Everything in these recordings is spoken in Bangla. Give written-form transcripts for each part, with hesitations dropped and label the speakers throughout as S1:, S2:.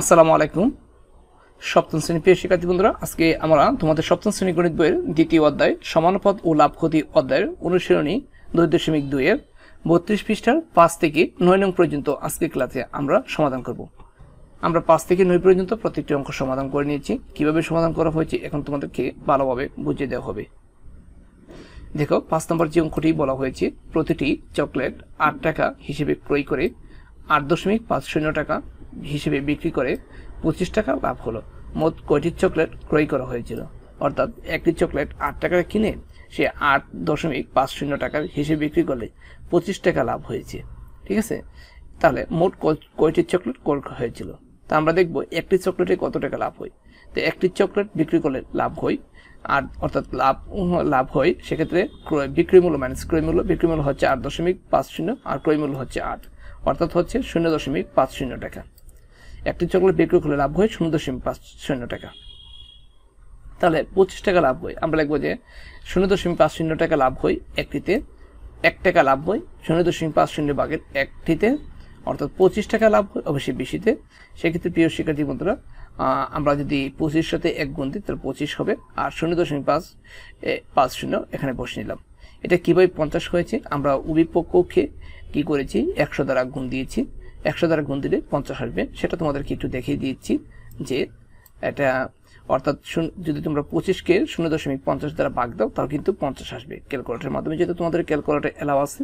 S1: আসসালামু আলাইকুম। সপ্তম শ্রেণী প্রিয় শিক্ষার্থী বন্ধুরা, আজকে আমরা তোমাদের সপ্তম শ্রেণী গণিত বইয়ের দ্বিতীয় অধ্যায় সমানুপাত ও লাভ ক্ষতি অধ্যায়ের অনুশীলনী 2.2 এর 32 পৃষ্ঠার 5 থেকে 9 নং পর্যন্ত আজকে ক্লাসে আমরা সমাধান করব। আমরা 5 থেকে 9 পর্যন্ত প্রত্যেকটি অঙ্ক সমাধান করে নিয়েছি। কিভাবে সমাধান করা হয়েছে এখন তোমাদেরকে ভালোভাবে বুঝিয়ে দেওয়া হবে। দেখো, 5 নম্বর যে অঙ্কটি বলা হয়েছে, প্রতিটি চকলেট 8 টাকা হিসেবে ক্রয় করে 8.50 টাকা হিসেবে বিক্রি করে 25 টাকা লাভ হলো। মোট কয়টি চকলেট ক্রয় করা হয়েছিল? অর্থাৎ একটি চকলেট 8 টাকা কিনে সে 8.50 টাকা হিসেবে বিক্রি করলে 25 টাকা লাভ হয়েছে। ঠিক আছে, তাহলে মোট কয়টি চকলেট ক্রয় হয়েছিল? তা আমরা দেখব একটি চকলেটে কত টাকা লাভ হয়। তো একটি চকলেট বিক্রি করলে লাভ হয়, আর অর্থাৎ লাভ হয় সেক্ষেত্রে বিক্রি মূল্য মাইনাস ক্রয় মূল্য। বিক্রি মূল্য হচ্ছে 8.50 আর ক্রয় মূল্য হচ্ছে 8, অর্থাৎ হচ্ছে 0.50 টাকা। একটি চকলেট বিক্রি করলে লাভ হয় 0.50 টাকা। তাহলে 25 টাকা লাভ হয়। আমরা লিখবো যে 0.50 টাকা লাভ হয় একটিতে, 1 টাকা লাভ হয় 0.50 ভাগের একটিতে, অর্থাৎ 25 টাকা লাভ হয় অবশ্যই বেশিতে। সেক্ষেত্রে প্রিয় শিক্ষার্থী বন্ধুরা, আমরা যদি 25 সাথে 1 গুণ দিই তাহলে 25 হবে, আর 0.50 এখানে বসে নিলাম। এটা কীভাবে 50 হয়েছে? আমরা উভয় পক্ষকে কী করেছি, 100 দ্বারা গুণ দিয়েছি। 100 দ্বারা গুণ দিলে 50 আসবে। সেটা তোমাদেরকে একটু দেখিয়ে দিচ্ছি যে এটা অর্থাৎ যদি তোমরা 25কে 0.50 দ্বারা ভাগ দাও তাহলে কিন্তু 50 আসবে ক্যালকুলেটরের মাধ্যমে, যেহেতু তোমাদের ক্যালকুলেটর এলাও আছে।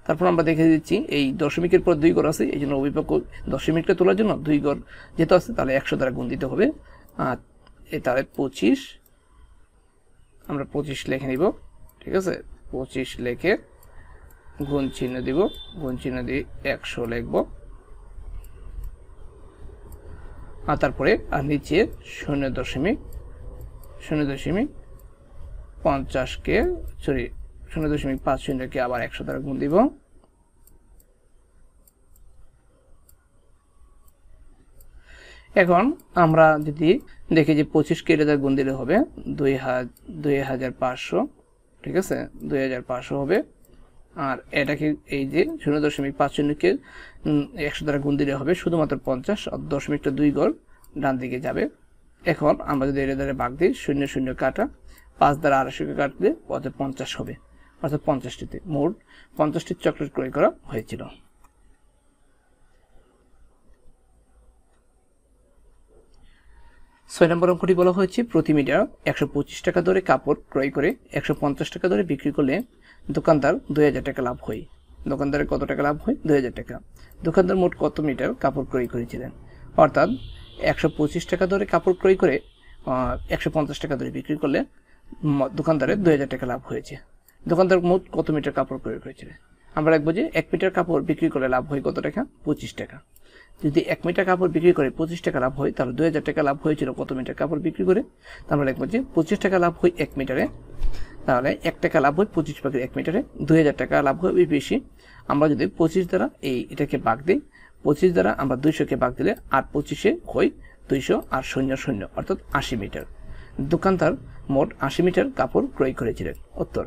S1: তারপর আমরা দেখে দিচ্ছি এই দশমিকের পর 2 ঘর আছে, এই জন্য অভিপক্ষ দশমিকটা তোলার জন্য 2 ঘর যেহেতু আছে তাহলে 100 দ্বারা গুণ দিতে হবে। তাহলে 25 আমরা 25 লিখে নিব। ঠিক আছে, 25 লিখে গুণ চিহ্ন দিব, গুণ চিহ্ন দিয়ে 100 লিখব, আর তারপরে আর নিচে 0.50কে 0.50কে আবার 100 দ্বারা গুণ দিব। এখন আমরা যদি দেখি যে 25কে এটা দ্বারা গুণ দিলে হবে 2500। ঠিক আছে, 2500 হবে। আর এটাকে এই যে 0.50কে 100 দ্বারা গুণ দিলে হবে শুধুমাত্র 50, দশমিকটা 2 ঘর ডান দিকে যাবে। এখন আমরা যদি এটা দ্বারা ভাগ দিই, 0 কাটা 5 দ্বারা 250কে কাটলে অর্থাৎ 50 হবে, অর্থাৎ 50টিতে মোট 50টি চকলেট ক্রয় করা হয়েছিল। ছয় নম্বর অঙ্কটি বলা হয়েছে, প্রতি মিটার 125 টাকা দরে কাপড় ক্রয় করে 150 টাকা দরে বিক্রি করলে দোকানদার 2000 টাকা লাভ হয়। দোকানদারের কত টাকা লাভ হয়? 2000 টাকা। দোকানদার মোট কত মিটার কাপড় ক্রয় করেছিলেন? অর্থাৎ 125 টাকা দরে কাপড় ক্রয় করে 150 টাকা দরে বিক্রি করলে দোকানদারের 2000 টাকা লাভ হয়েছে। দোকানদার মোট কত মিটার কাপড় ক্রয় করেছিলেন? আমরা রাখবো যে 1 মিটার কাপড় বিক্রি করলে লাভ হয় কত টাকা? 25 টাকা। যদি 1 মিটার কাপড় বিক্রি করে 25 টাকা লাভ হয় তাহলে 2000 টাকা লাভ হয়েছিল কত মিটার কাপড় বিক্রি করে? আমরা লিখবো যে 25 টাকা লাভ হয় 1 মিটারে, তাহলে 1 টাকা লাভ হয় 25 ভাগের 1 মিটারে, 2000 টাকা লাভ হয় বেশি। আমরা যদি 25 দ্বারা এটাকে ভাগ দিই, 25 দ্বারা আমরা 200কে ভাগ দিলে 8 25-এ হয় 200 আর 0 অর্থাৎ 80 মিটার। দোকানদার মোট 80 মিটার কাপড় ক্রয় করেছিলেন। উত্তর।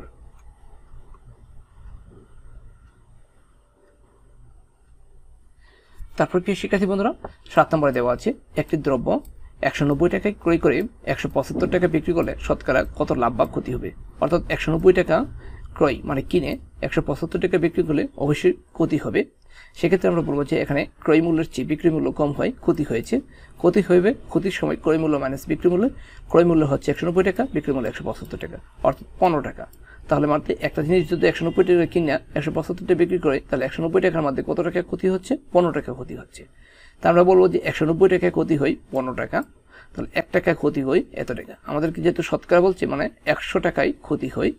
S1: তারপর কি শিক্ষার্থী বন্ধুরা, 7 নম্বরে দেওয়া আছে, একটি দ্রব্য 190 টাকায় ক্রয় করে 175 টাকা বিক্রি করলে শতকরা কত লাভ বা ক্ষতি হবে? অর্থাৎ 190 টাকা ক্রয় মানে কিনে 175 টাকা বিক্রি করলে অবশ্যই ক্ষতি হবে। সেক্ষেত্রে আমরা বলবো যে এখানে ক্রয় মূল্যের চেয়ে বিক্রি মূল্য কম হয়, ক্ষতি হয়েছে। ক্ষতি হবে, ক্ষতির সময় ক্রয় মূল্য মাইনাস বিক্রি মূল্য। ক্রয় মূল্য হচ্ছে 190 টাকা, বিক্রি মূল্য 175 টাকা, অর্থাৎ 15 টাকা। তাহলে মাত্র একটা জিনিস যদি 190 টাকা কিনে 175 টাকা বিক্রি করে তাহলে 190 টাকার মধ্যে কত টাকা ক্ষতি হচ্ছে? 15 টাকা ক্ষতি হচ্ছে। তা আমরা বলবো যে 190 টাকায় ক্ষতি হয় 15 টাকা, তাহলে 1 টাকায় ক্ষতি হয় এত টাকা। আমাদেরকে যেহেতু শতকরা বলছে মানে 100 টাকায় ক্ষতি হয়,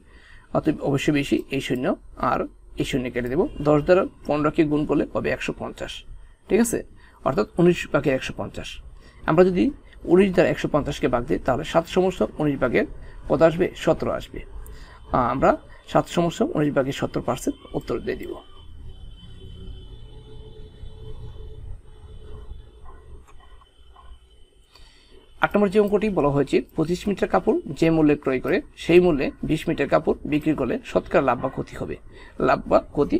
S1: অতএব অবশ্যই বেশি এই 0 আর এই 0 কেটে দেবো। 10 দ্বারা 15কে গুণ করলে হবে 150। ঠিক আছে, অর্থাৎ 19 ভাগের 150। আমরা যদি 19 দ্বারা 150কে ভাগ দিই তাহলে 7/19 ভাগের কত আসবে? 17 আসবে। আমরা 7/19 ভাগের 70% উত্তর দিয়ে দিব। 8 নম্বর যে অঙ্কটি বলা হয়েছে, 25 মিটার কাপড় যে মূল্যে ক্রয় করে সেই মূল্যে 20 মিটার কাপড় বিক্রি করলে শতকরা লাভ বা ক্ষতি হবে। লাভ বা ক্ষতি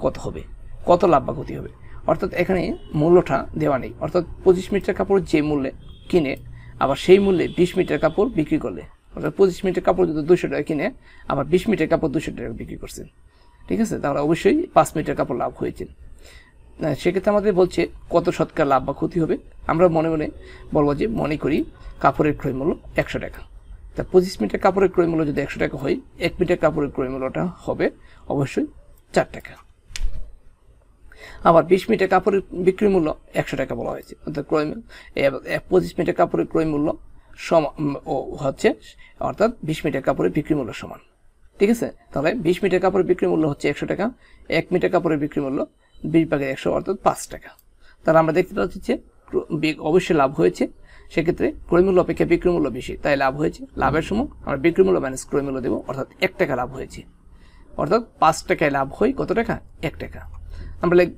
S1: কত হবে? কত লাভ বা ক্ষতি হবে? অর্থাৎ এখানে মূল্যটা দেওয়া নেই, অর্থাৎ 25 মিটার কাপড় যে মূল্যে কিনে আবার সেই মূল্যে 20 মিটার কাপড় বিক্রি করলে, অর্থাৎ 25 মিটার কাপড় যদি 200 টাকা কিনে আবার 20 মিটার কাপড় 200 টাকা বিক্রি করছেন, ঠিক আছে, তাহলে অবশ্যই 5 মিটার কাপড় লাভ হয়েছে। সেক্ষেত্রে আমাদের বলছে কত শতকরা লাভ বা ক্ষতি হবে। আমরা মনে মনে বলবো যে মনে করি কাপড়ের ক্রয় মূল্য 100 টাকা, তা 25 মিটার কাপড়ের ক্রয় মূল্য যদি 100 টাকা হয়, 1 মিটার কাপড়ের ক্রয় মূল্যটা হবে অবশ্যই 4 টাকা। আবার 20 মিটার কাপড়ের বিক্রি মূল্য 100 টাকা বলা হয়েছে, অর্থাৎ ক্রয় 25 মিটার কাপড়ের ক্রয় মূল্য হচ্ছে, অর্থাৎ 20 মিটার কাপড়ের বিক্রি মূল্য সমান, ঠিক আছে। তাহলে 20 মিটার কাপড়ের বিক্রি মূল্য হচ্ছে 100 টাকা, 1 মিটার কাপড়ের বিক্রি মূল্য 20/100 অর্থাৎ 5 টাকা। তাহলে আমরা দেখতে পাচ্ছি যে অবশ্যই লাভ হয়েছে। সেক্ষেত্রে ক্রয় মূল্য অপেক্ষা বিক্রি মূল্য বেশি, তাই লাভ হয়েছে। লাভের সময় আমরা বিক্রি মূল্য মাইনাস ক্রয় মূল্য দেবো, অর্থাৎ 1 টাকা লাভ হয়েছে, অর্থাৎ 5 টাকায় লাভ হয় কত টাকা? 1 টাকা। আমরা লিখব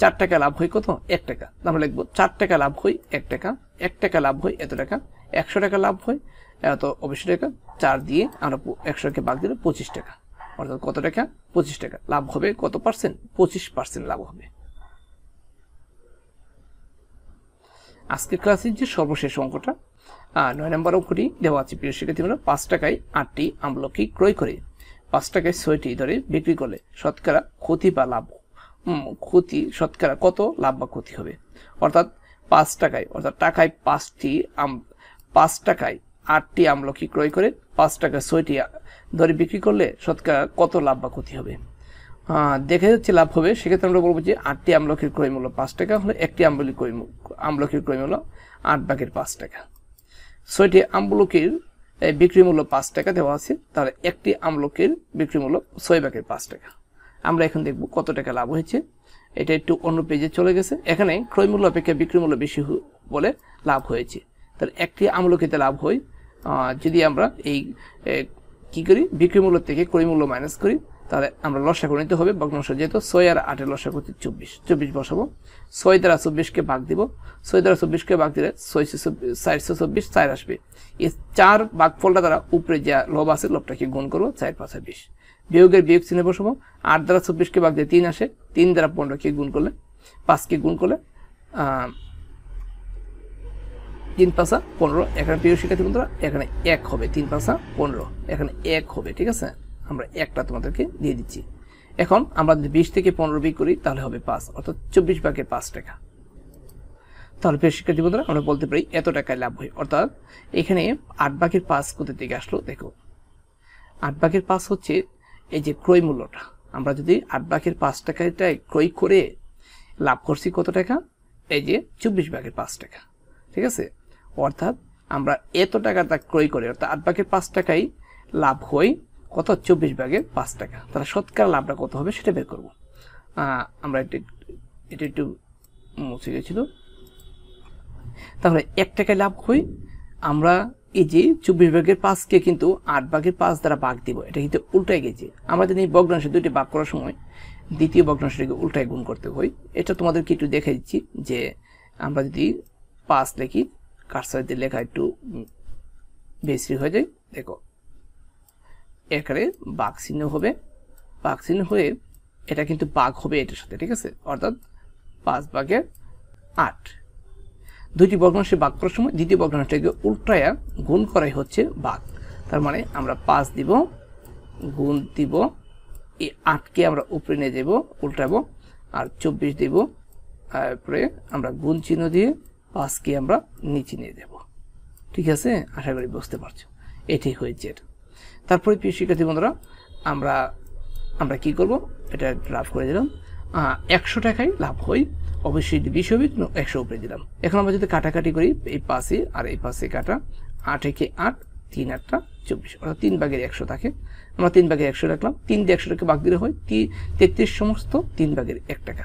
S1: 4 টাকা লাভ হয় কত? 1 টাকা। আমরা লিখবো 4 টাকা লাভ হয় 1 টাকা, 1 টাকা লাভ হয় এত টাকা, 100 টাকা লাভ হয় এত অবশ্যই টাকা, 4 দিয়ে আমরা 100কে ভাগ দিলে 25 টাকা, অর্থাৎ কত টাকা? 25 টাকা লাভ হবে। কত পার্সেন্ট? 25% লাভ হবে। আজকের ক্লাসের যে সর্বশেষ অঙ্কটা 9 নম্বর অঙ্কটি দেওয়া আছে। প্রিয় শিক্ষার্থীরা, 5 টাকায় 8টি আমলকি ক্রয় করে 5 টাকায় 6টি ধরে বিক্রি করলে শতকরা ক্ষতি বা লাভ, শতকরা কত লাভ বা ক্ষতি হবে? অর্থাৎ 5 টাকায়, অর্থাৎ টাকায় 5 টাকায় 8টি আমলকি ক্রয় করে 5 টাকায় 6টি ধরে বিক্রি করলে শতকরা কত লাভ বা ক্ষতি হবে? দেখা যাচ্ছে লাভ হবে। সেক্ষেত্রে আমরা বলবো যে 8টি আমলকির ক্রয় মূল্য 5 টাকা হলে একটি আমলকির ক্রয় মূল্য 8/5 টাকা। 6টি আমলকির বিক্রি মূল্য 5 টাকা দেওয়া আছে, তাহলে একটি আমলকির বিক্রি মূল্য 6/5 টাকা। আমরা এখন দেখব কত টাকা লাভ হয়েছে। এটা একটু অন্য পেজে চলে গেছে। এখানে ক্রয় মূল্য অপেক্ষা বিক্রি মূল্য বেশি বলে লাভ হয়েছে। তাহলে একটি আমলকিতে লাভ হয়, যদি আমরা এই কি করি, বিক্রি মূল্য থেকে ক্রয় মূল্য মাইনাস করি, তাহলে আমরা লসাগু নিতে হবে। ভগ্নাংশ যেহেতু 6 আর 8 এর লসাগু হচ্ছে 24 বসাবো। 6 দ্বারা 24কে ভাগ দিব, 6 দ্বারা 24কে ভাগ দিলে 424 4 আসবে। এই 4 ভাগফলটা দ্বারা উপরে যে লব আছে লবটাকে গুণ করবো, 4 5 20। বিয়োগের বিয়োগ চিহ্নে বসাবো। 8 দ্বারা 24কে ভাগ দিয়ে 3 আসে, 3 দ্বারা 15কে গুণ করলে 5কে গুণ করলে 3 5 15। এখানে প্রিয় শিক্ষার্থী বন্ধুরা এখানে 1 হবে, 3 5 15, এখানে 1 হবে, ঠিক আছে। আমরা একটা তোমাদেরকে দিয়ে দিচ্ছি। এখন আমরা যদি 20 থেকে 15 বিয়োগ করি তাহলে হবে 5, অর্থাৎ 24/5 টাকা। তাহলে প্রিয় শিক্ষার্থী বন্ধুরা আমরা বলতে পারি এত টাকায় লাভ হয়। অর্থাৎ এখানে 8/5 কোথা থেকে আসলো? দেখো, 8/5 হচ্ছে এই যে ক্রয় মূল্যটা। আমরা যদি 8/5 টাকাটায় ক্রয় করে লাভ করছি কত টাকা? এই যে 24/5 টাকা, ঠিক আছে। অর্থাৎ আমরা এত টাকাটা ক্রয় করে, অর্থাৎ 8/5 টাকায় লাভ হয় কত? 24/5 টাকা। তাহলে শতকরা লাভটা কত হবে সেটা বের করবো। আমরা এটা একটু মুছে গেছিল। তাহলে 1 টাকায় লাভ হয়, আমরা এই যে 24/5কে কিন্তু 8/5 দ্বারা ভাগ দিব, এটা কিন্তু উল্টায় গেছে। আমরা যদি এই ভগ্নাংশ দুইটি ভাগ করার সময় দ্বিতীয় ভগ্নাংশটিকে উল্টায় গুণ করতে হয়। এটা তোমাদেরকে একটু দেখে দিচ্ছি যে আমরা যদি 5 লিখি, কারসার দিয়ে লেখা একটু বেশি হয়ে যায়। দেখো, এখানে ভাগ চিহ্ন হবে, ভাগ চিহ্ন হয়ে এটা কিন্তু ভাগ হবে এটার সাথে, ঠিক আছে। অর্থাৎ 5/8। দুইটি ভগ্নাংশে ভাগ করার সময় দ্বিতীয় ভগ্নাংশটাকে উল্টায়া গুণ করাই হচ্ছে ভাগ। তার মানে আমরা 5 দিব, গুণ দিব, এই 8কে আমরা উপরে নিয়ে যাব, উল্টাবো, আর 24 দিব, তারপরে আমরা গুণ চিহ্ন দিয়ে 5কে আমরা নিচে নিয়ে যাব, ঠিক আছে। আশা করি বুঝতে পারছো, এটাই হয়েছে। তারপরে প্রিয় শিক্ষার্থী বন্ধুরা আমরা কি করব, এটা লাভ করে দিলাম। 100 টাকায় লাভ হয়, অবশ্যই 20 হবে, 100 উপরে দিলাম। এখন আমরা যদি কাটাকাটি করি, এই পাশে আর এই পাশে কাটা, 8 একে 8, 3 8টা 24, অর্থাৎ 3/100 থাকে। আমরা 3/100 রাখলাম, 3 দিয়ে 100টাকে ভাগ দিলে হয় 33 সমস্ত 3/1 টাকা।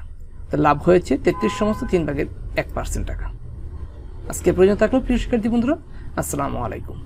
S1: তো লাভ হয়েছে 33 সমস্ত 3/1% টাকা। আজকে প্রয়োজন থাকলো প্রিয় শিক্ষার্থী বন্ধুরা, আসসালামু আলাইকুম।